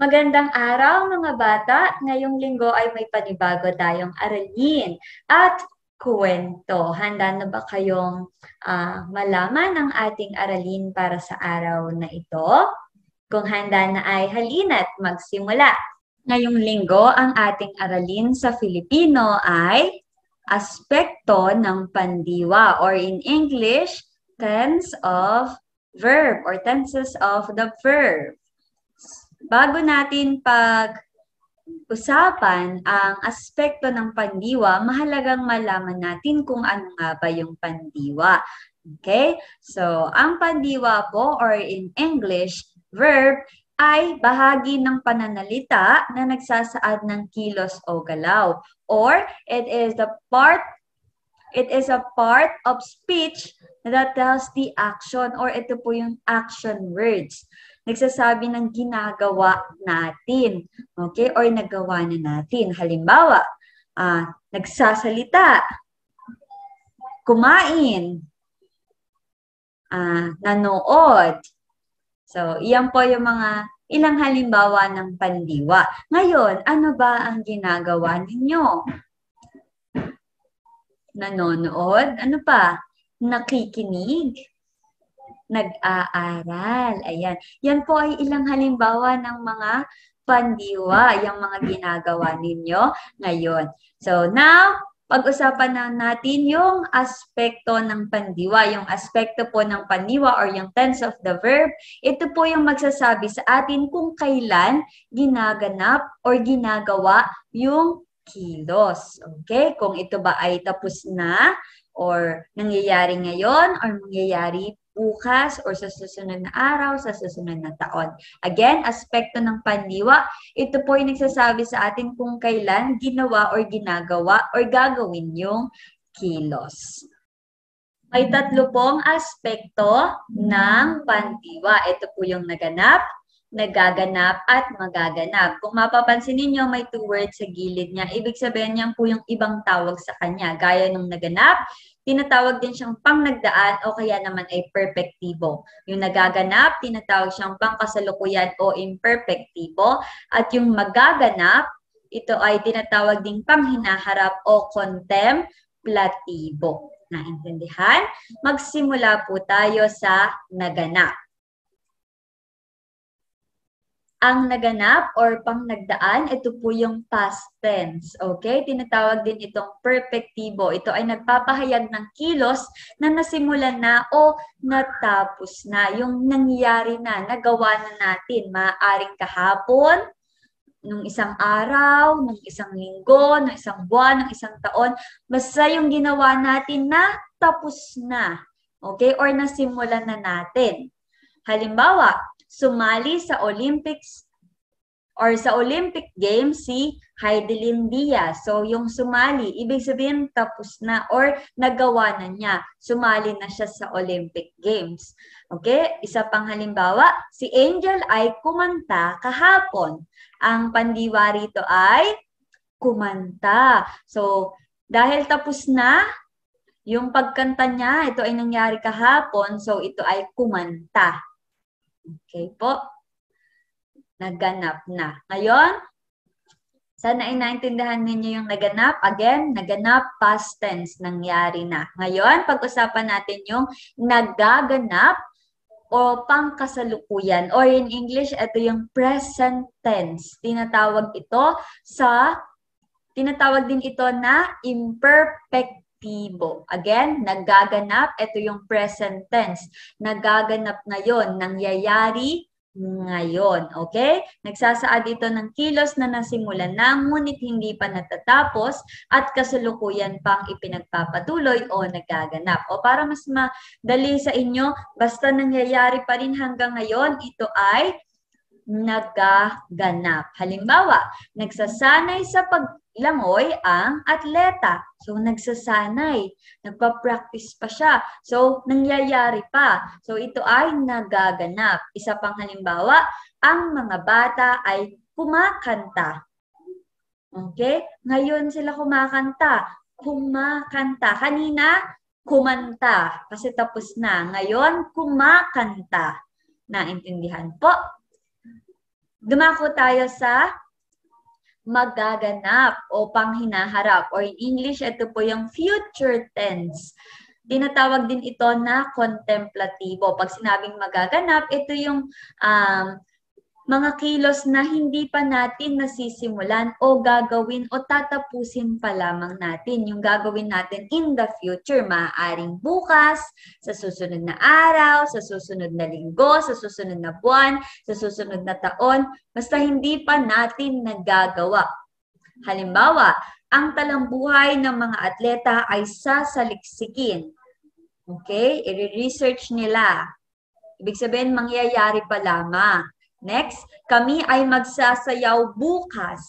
Magandang araw mga bata! Ngayong linggo ay may panibago tayong aralin at kuwento. Handa na ba kayong malaman ang ating aralin para sa araw na ito? Kung handa na ay halina't magsimula. Ngayong linggo ang ating aralin sa Filipino ay aspekto ng pandiwa or in English, tense of verb or tenses of the verb. Bago natin pag-usapan ang aspekto ng pandiwa, mahalagang malaman natin kung ano nga ba yung pandiwa. Okay? So, ang pandiwa po or in English, verb, ay bahagi ng pananalita na nagsasaad ng kilos o galaw. Or, it is a part of speech that tells the action or ito po yung action words. Nagsasabi ng ginagawa natin. Okay? Or nagawa na natin. Halimbawa, nagsasalita, kumain, nanood. So, iyan po yung mga ilang halimbawa ng pandiwa. Ngayon, ano ba ang ginagawa ninyo? Nanonood? Ano pa? Nakikinig? Nag-aaral. Ayan. Yan po ay ilang halimbawa ng mga pandiwa, yung mga ginagawa ninyo ngayon. So now, pag-usapan na natin yung aspekto ng pandiwa. Yung aspekto po ng pandiwa or yung tense of the verb, ito po yung magsasabi sa atin kung kailan ginaganap or ginagawa yung kilos. Okay? Kung ito ba ay tapos na or nangyayari ngayon or mangyayari bukas or sa susunod na araw, sa susunod na taon. Again, aspekto ng pandiwa, ito po ay nagsasabi sa atin kung kailan ginawa or ginagawa or gagawin yung kilos. May tatlo pong aspekto ng pandiwa. Ito po yung naganap, nagaganap, at magaganap. Kung mapapansin ninyo, may two words sa gilid niya. Ibig sabihin niyan po yung ibang tawag sa kanya. Gaya nung naganap, tinatawag din siyang pangnagdaan o kaya naman ay perpektibo. Yung nagaganap, tinatawag siyang pangkasalukuyan o imperpektibo. At yung magaganap, ito ay tinatawag ding panghinaharap o contemplatibo. Naintindihan? Magsimula po tayo sa naganap. Ang naganap or pangnagdaan, ito po yung past tense. Okay? Tinatawag din itong perpektibo. Ito ay nagpapahayag ng kilos na nasimulan na o natapos na. Yung nangyari na, nagawa na natin. Maaaring kahapon, nung isang araw, nung isang linggo, nung isang buwan, nung isang taon. Basta yung ginawa natin na tapos na. Okay? Or nasimulan na natin. Halimbawa, sumali sa Olympics or sa Olympic Games si Heidelin Diaz. So, yung sumali, ibig sabihin tapos na or nagawa na niya. Sumali na siya sa Olympic Games. Okay? Isa pang halimbawa, si Angel ay kumanta kahapon. Ang pandiwa rito ay kumanta. So, dahil tapos na yung pagkanta niya, ito ay nangyari kahapon, so ito ay kumanta. Okay po? Naganap na. Ngayon, sana ay naintindihan ninyo yung naganap. Again, naganap, past tense, nangyari na. Ngayon, pag-usapan natin yung nagaganap o pangkasalukuyan. Or in English, ito yung present tense. Tinatawag din ito na imperfectibo. Again, nagaganap, ito yung present tense. Nagaganap ngayon, nangyayari ngayon. Okay? Nagsasaad ito ng kilos na nasimulan na, ngunit hindi pa natatapos at kasalukuyan pang ipinagpapatuloy o nagaganap. O para mas madali sa inyo, basta nangyayari pa rin hanggang ngayon, ito ay nagaganap. Halimbawa, nagsasanay sa paglangoy ang atleta. So, nagsasanay. Nagpa-practice pa siya. So, nangyayari pa. So, ito ay nagaganap. Isa pang halimbawa, ang mga bata ay kumakanta. Okay? Ngayon sila kumakanta. Kumakanta. Kanina, kumanta. Kasi tapos na. Ngayon, kumakanta. Naintindihan po? Dumako tayo sa magaganap o panghinaharap. Or in English, ito po yung future tense. Tinatawag din ito na contemplativo. Pag sinabing magaganap, ito yung mga kilos na hindi pa natin nasisimulan o gagawin o tatapusin pa lamang natin. Yung gagawin natin in the future, maaaring bukas, sa susunod na araw, sa susunod na linggo, sa susunod na buwan, sa susunod na taon, basta hindi pa natin nagagawa. Halimbawa, ang talambuhay ng mga atleta ay sasaliksikin. Okay? I-research nila. Ibig sabihin, mangyayari pa lamang. Next, kami ay magsasayaw bukas.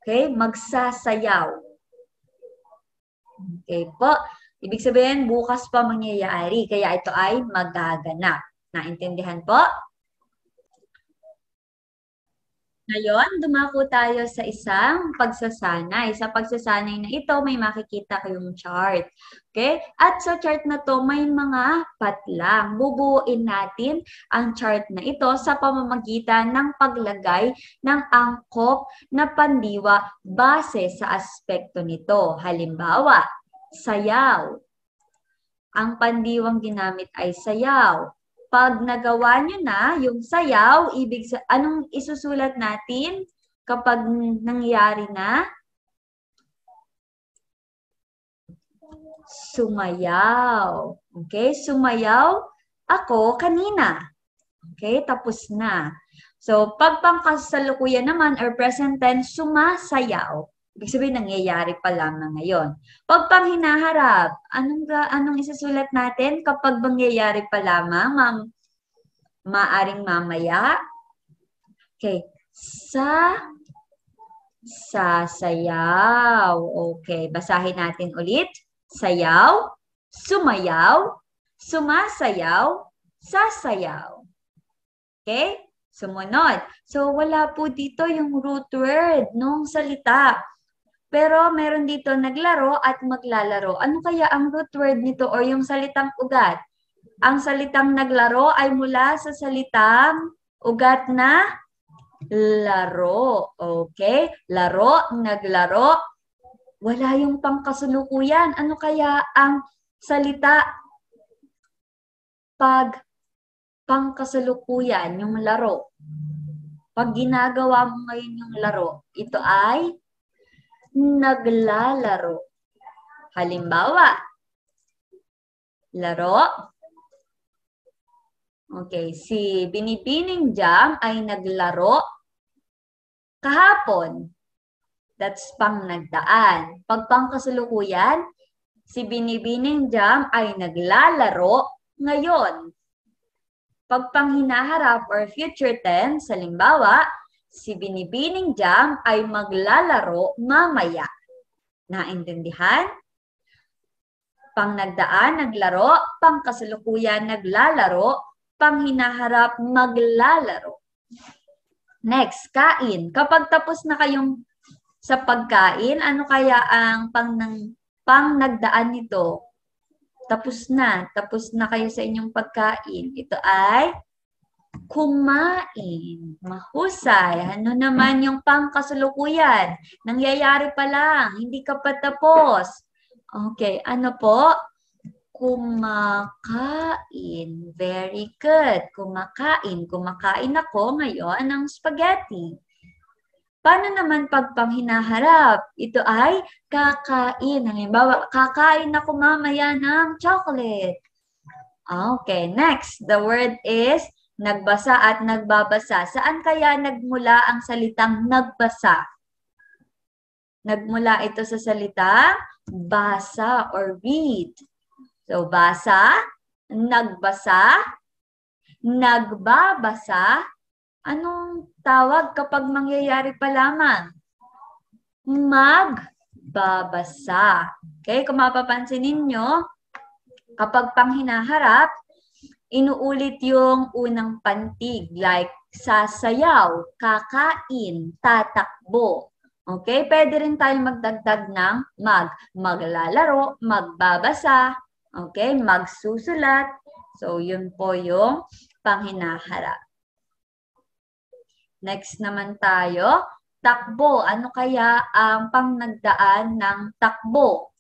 Okay? Magsasayaw. Okay po. Ibig sabihin, bukas pa mangyayari. Kaya ito ay magaganap. Naintindihan po? Ngayon, dumako tayo sa isang pagsasanay. Sa pagsasanay na ito, may makikita kayong chart. Okay? At sa chart na to, may mga patlang. Bubuuin natin ang chart na ito sa pamamagitan ng paglagay ng angkop na pandiwa base sa aspekto nito. Halimbawa, sayaw. Ang pandiwang ginamit ay sayaw. Pag nagawa nyo na yung sayaw, anong isusulat natin kapag nangyari na? Sumayaw. Okay? Sumayaw ako kanina. Okay? Tapos na. So, pag pangkasalukuyan naman or present tense, sumasayaw. Ibig sabihin, nangyayari pa lamang ngayon. Pag panghinaharap, anong isusulat natin kapag nangyayari pa lamang? Maaring mamaya. Okay. Sasayaw. Okay. Basahin natin ulit. Sayaw, sumayaw, sumasayaw, sasayaw. Okay? Sumunod. So, wala po dito yung root word nung salita. Pero meron dito naglaro at maglalaro. Ano kaya ang root word nito or yung salitang ugat? Ang salitang naglaro ay mula sa salitang ugat na laro. Okay? Laro, naglaro. Wala yung pangkasulukuyan. Ano kaya ang salita pag pangkasalukuyan, yung laro? Pag ginagawa mo ngayon yung laro, ito ay naglalaro. Halimbawa, laro. Okay, si Binibining Jam ay naglaro kahapon. That's pang nagdaan. Pag pangkasalukuyan, si Binibining Jam ay naglalaro ngayon. Pag panghinaharap or future tense, halimbawa, si Binibining Jam ay maglalaro mamaya. Naintindihan? Pang nagdaan, naglaro. Pang kasalukuyan, naglalaro. Pang hinaharap, maglalaro. Next, kain. Kapag tapos na kayong sa pagkain, ano kaya ang pang nagdaan nito? Tapos na kayo sa inyong pagkain. Ito ay kumain. Mahusay. Ano naman yung pangkasalukuyan? Nangyayari pa lang. Hindi ka pa tapos. Okay. Ano po? Kumakain. Very good. Kumakain. Kumakain ako ngayon ng spaghetti. Paano naman pag panghinaharap? Ito ay kakain. Halimbawa, kakain ako mamaya ng chocolate. Okay, next. The word is nagbasa at nagbabasa. Saan kaya nagmula ang salitang nagbasa? Nagmula ito sa salitang basa or read. So, basa, nagbasa, nagbabasa. Anong tawag kapag mangyayari pa lamang? Magbabasa. Okay, kung mapapansin ninyo, kapag panghinaharap, inuulit yung unang pantig like sasayaw, kakain, tatakbo. Okay, pwede rin tayo magdagdag ng maglalaro, magbabasa, okay, magsusulat. So, yun po yung panghinaharap. Next naman tayo, takbo. Ano kaya ang pangnagdaan ng takbo?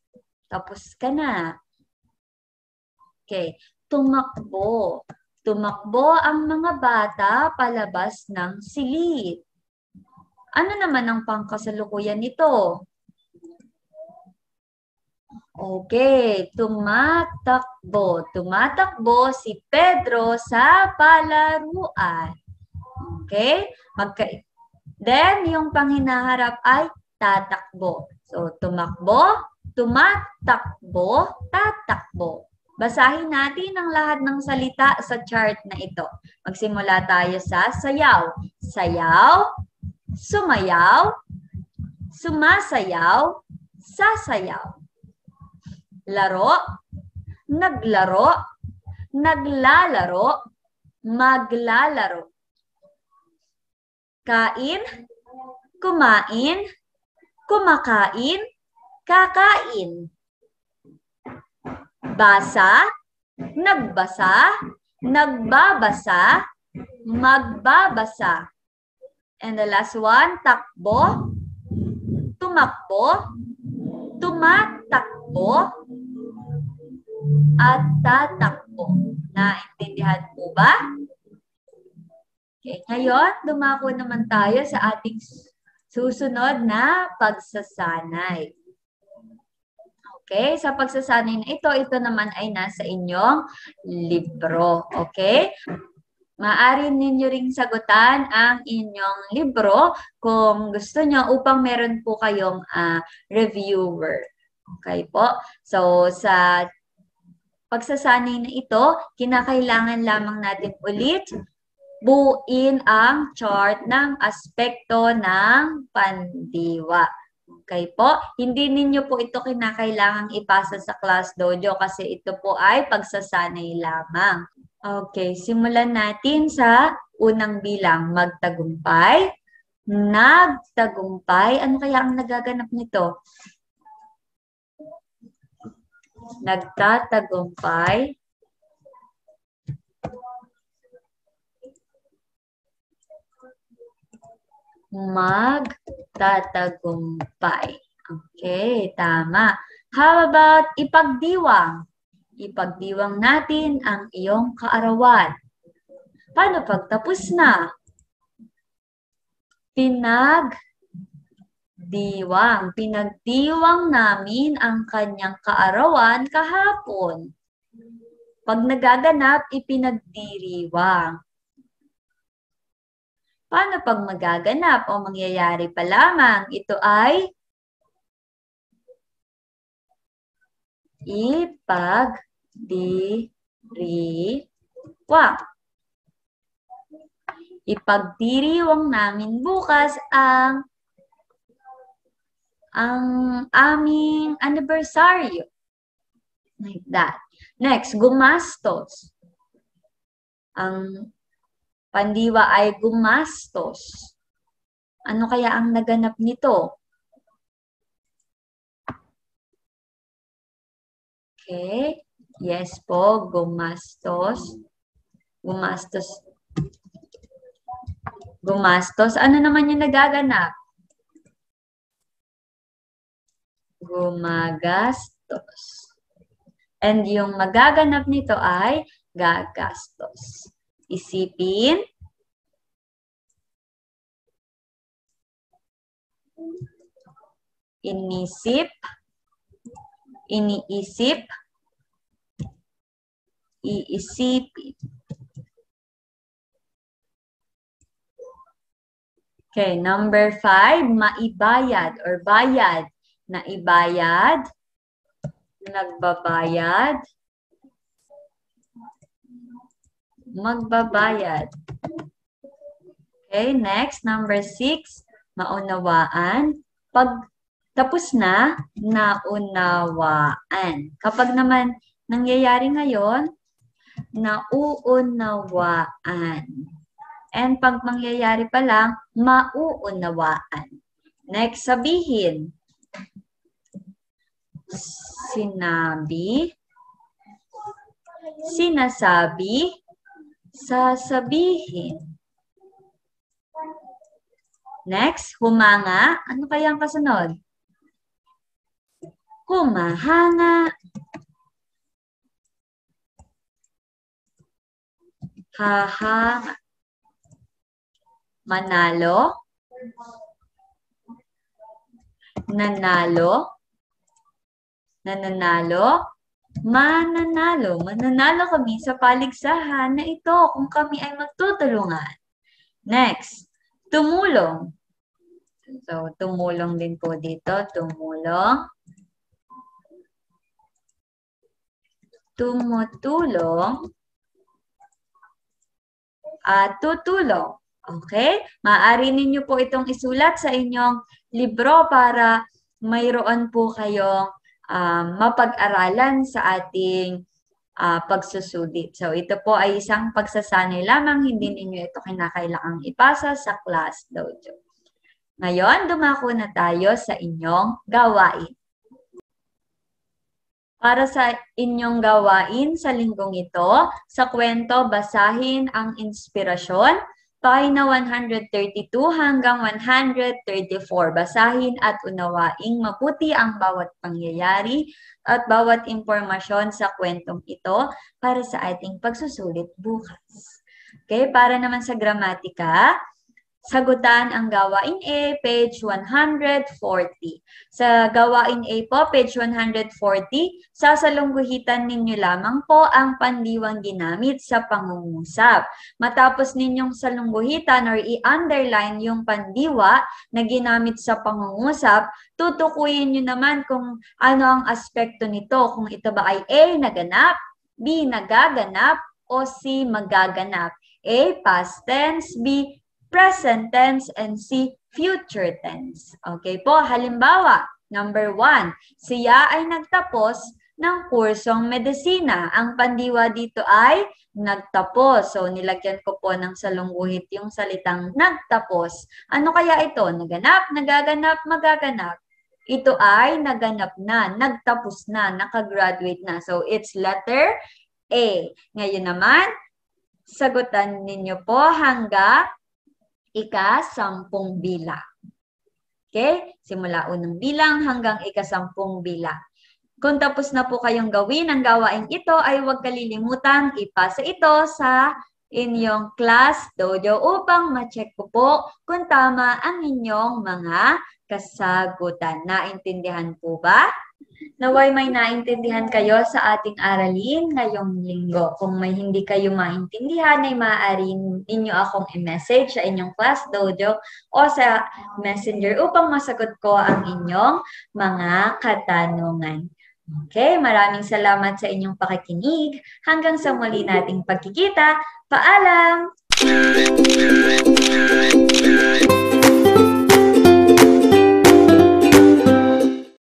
Tapos ka na. Okay, tumakbo. Tumakbo ang mga bata palabas ng silid. Ano naman ang pangkasalukuyan nito? Okay, tumatakbo. Tumatakbo si Pedro sa palaruan. Okay? Then, yung panghinaharap ay tatakbo. So, tumakbo, tumatakbo, tatakbo. Basahin natin ang lahat ng salita sa chart na ito. Magsimula tayo sa sayaw. Sayaw, sumayaw, sumasayaw, sasayaw. Laro, naglaro, naglalaro, maglalaro. Kain, kumain, kumakain, kakain. Basa, nagbasa, nagbabasa, magbabasa. And the last one, takbo, tumakbo, tumatakbo, at tatakbo. Naintindihan po ba? Okay, ngayon, dumako naman tayo sa ating susunod na pagsasanay. Okay, sa pagsasanay na ito naman ay nasa inyong libro. Okay? Maaari ninyo ring sagutan ang inyong libro kung gusto nyo upang meron po kayong reviewer. Okay po? So, sa pagsasanay na ito, kinakailangan lamang natin ulit buuin ang chart ng aspekto ng pandiwa. Okay po? Hindi ninyo po ito kinakailangang ipasa sa Class Dojo kasi ito po ay pagsasanay lamang. Okay, simulan natin sa unang bilang. Magtagumpay, nagtagumpay. Ano kaya ang nagaganap nito? Nagtatagumpay. Magtatagumpay. Okay, tama. How about ipagdiwang? Ipagdiwang natin ang iyong kaarawan. Paano pagtapos na? Pinagdiwang. Pinagdiwang namin ang kanyang kaarawan kahapon. Pag nagaganap, ipinagdiriwang. Paano pag magaganap o mangyayari pa lamang? Ito ay ipagdiriwang. Ipagdiriwang namin bukas ang aming anibersaryo. Like that. Next, gumastos. Ang pandiwa ay gumastos. Ano kaya ang naganap nito? Okay. Yes po, gumastos. Gumastos. Gumastos. Ano naman yung nagaganap? Gumagastos. And yung magaganap nito ay gagastos. Isipin. Inisip. Iniisip. Iisipin. Okay, number 5, maibayad or bayad. Naibayad. Nagbabayad. Magbabayad. Okay, next, number 6, maunawaan. Pag tapos na, naunawaan. Kapag naman nangyayari ngayon, nauunawaan. And pag mangyayari pa lang, mauunawaan. Next, sabihin. Sinabi, sinasabi, sasabihin. Next, humanga. Ano kaya ang kasunod? Humahanga. Hahanga. Manalo. Nanalo. Nananalo. Mananalo. Mananalo kami sa paligsahan na ito kung kami ay magtutulungan. Next, tumulong. So, tumulong din po dito. Tumulong. Tumutulong. Tutulong. Okay? Maaari ninyo po itong isulat sa inyong libro para mayroon po kayong mapag-aralan sa ating pagsusulit. So, ito po ay isang pagsasanay lamang, hindi ninyo ito kinakailangang ipasa sa class dojo. Ngayon, dumako na tayo sa inyong gawain. Para sa inyong gawain sa linggong ito, sa kwento, basahin ang inspirasyon, pahina 132 hanggang 134. Basahin at unawaing mabuti ang bawat pangyayari at bawat impormasyon sa kwentong ito para sa ating pagsusulit bukas. Okay, para naman sa gramatika, sagutan ang gawain A, page 140. Sa gawain A po, page 140, sasalungguhitan ninyo lamang po ang pandiwang ginamit sa pangungusap. Matapos ninyong salungguhitan or i-underline yung pandiwa na ginamit sa pangungusap, tutukuyin nyo naman kung ano ang aspekto nito. Kung ito ba ay A, naganap, B, nagaganap, o C, magaganap. A, past tense, B, present tense, and C, future tense. Okay po, halimbawa, number 1, siya ay nagtapos ng kursong medisina. Ang pandiwa dito ay nagtapos. So, nilagyan ko po ng salungguhit yung salitang nagtapos. Ano kaya ito? Naganap, nagaganap, magaganap. Ito ay naganap na, nagtapos na, nakagraduate na. So, it's letter A. Ngayon naman, sagutan ninyo po hanggang ika-10 bilang. Okay? Simula unang bilang hanggang ika-10 bilang. Kung tapos na po kayong gawin ang gawain ito, ay huwag kalilimutan ipasa ito sa inyong class dojo upang ma-check ko po kung tama ang inyong mga kasagutan. Naintindihan po ba? Naway may naintindihan kayo sa ating aralin ngayong linggo. Kung may hindi kayo maintindihan, ay maaari ninyo akong i-message sa inyong class dojo o sa messenger upang masagot ko ang inyong mga katanungan. Okay, maraming salamat sa inyong pakikinig. Hanggang sa muli nating pagkikita. Paalam!